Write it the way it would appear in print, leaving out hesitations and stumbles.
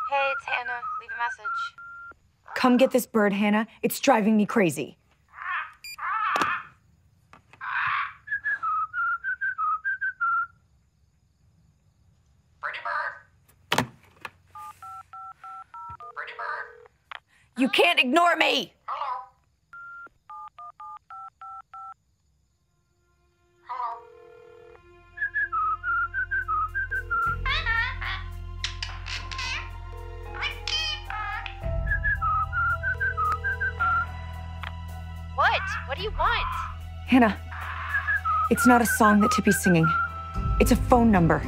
Hey, it's Hannah. Leave a message. Come get this bird, Hannah. It's driving me crazy. Pretty bird. Pretty bird. You can't ignore me! Hello. Hello. What? What do you want? Hannah, it's not a song that Tippy's singing. It's a phone number.